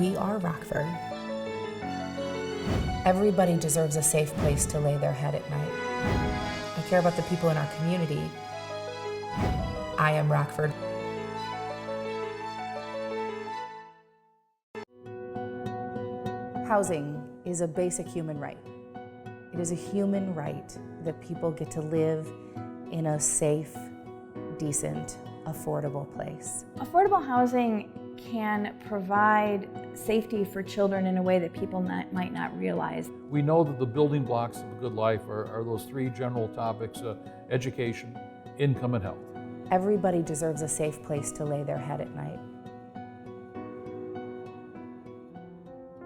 We are Rockford. Everybody deserves a safe place to lay their head at night. I care about the people in our community. I am Rockford. Housing is a basic human right. It is a human right that people get to live in a safe, decent, affordable place. Affordable housing can provide safety for children in a way that people might not realize. We know that the building blocks of a good life are those three general topics: education, income, and health. Everybody deserves a safe place to lay their head at night.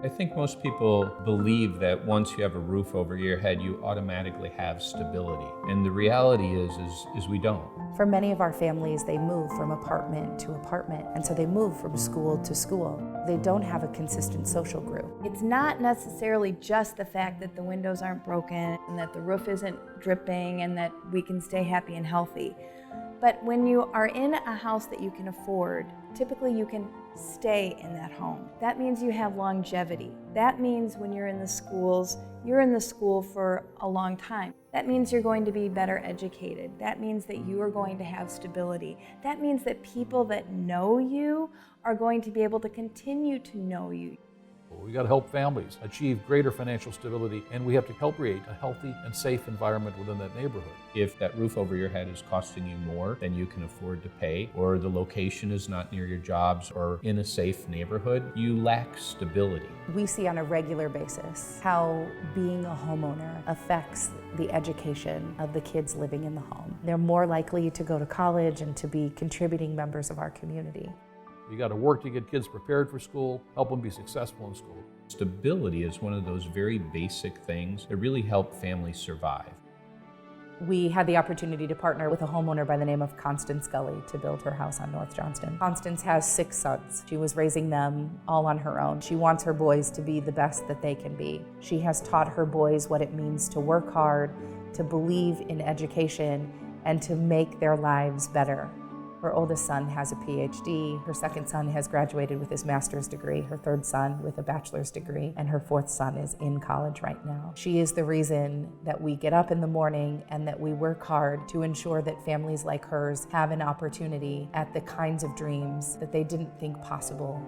I think most people believe that once you have a roof over your head, you automatically have stability. And the reality is we don't. For many of our families, they move from apartment to apartment, and so they move from school to school. They don't have a consistent social group. It's not necessarily just the fact that the windows aren't broken and that the roof isn't dripping and that we can stay happy and healthy. But when you are in a house that you can afford, typically you can stay in that home. That means you have longevity. That means when you're in the schools, you're in the school for a long time. That means you're going to be better educated. That means that you are going to have stability. That means that people that know you are going to be able to continue to know you. We got to help families achieve greater financial stability, and we have to help create a healthy and safe environment within that neighborhood. If that roof over your head is costing you more than you can afford to pay, or the location is not near your jobs or in a safe neighborhood, you lack stability. We see on a regular basis how being a homeowner affects the education of the kids living in the home. They're more likely to go to college and to be contributing members of our community. You got to work to get kids prepared for school, help them be successful in school. Stability is one of those very basic things that really help families survive. We had the opportunity to partner with a homeowner by the name of Constance Gully to build her house on North Johnston. Constance has 6 sons. She was raising them all on her own. She wants her boys to be the best that they can be. She has taught her boys what it means to work hard, to believe in education, and to make their lives better. Her oldest son has a PhD, her second son has graduated with his master's degree, her third son with a bachelor's degree, and her fourth son is in college right now. She is the reason that we get up in the morning and that we work hard to ensure that families like hers have an opportunity at the kinds of dreams that they didn't think possible.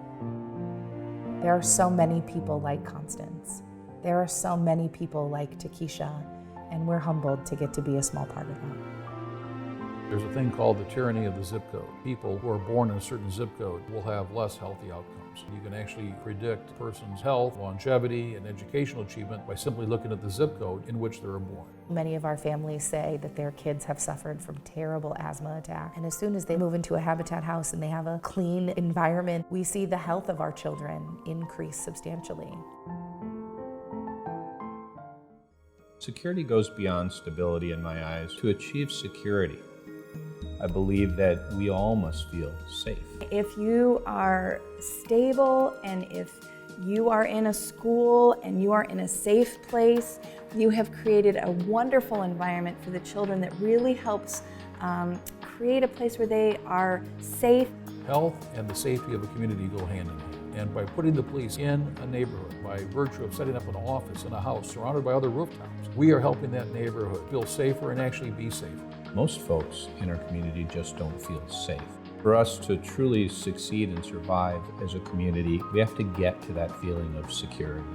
There are so many people like Constance. There are so many people like Takesha, and we're humbled to get to be a small part of that. There's a thing called the tyranny of the zip code. People who are born in a certain zip code will have less healthy outcomes. You can actually predict a person's health, longevity, and educational achievement by simply looking at the zip code in which they were born. Many of our families say that their kids have suffered from terrible asthma attacks. And as soon as they move into a Habitat house and they have a clean environment, we see the health of our children increase substantially. Security goes beyond stability in my eyes. To achieve security, I believe that we all must feel safe. If you are stable and if you are in a school and you are in a safe place, you have created a wonderful environment for the children that really helps create a place where they are safe. Health and the safety of a community go hand in hand. And by putting the police in a neighborhood, by virtue of setting up an office in a house surrounded by other rooftops, we are helping that neighborhood feel safer and actually be safer. Most folks in our community just don't feel safe. For us to truly succeed and survive as a community, we have to get to that feeling of security.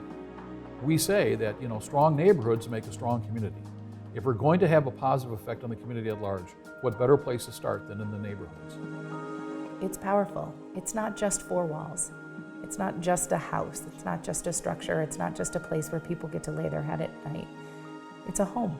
We say that, strong neighborhoods make a strong community. If we're going to have a positive effect on the community at large, what better place to start than in the neighborhoods? It's powerful. It's not just 4 walls. It's not just a house. It's not just a structure. It's not just a place where people get to lay their head at night. It's a home.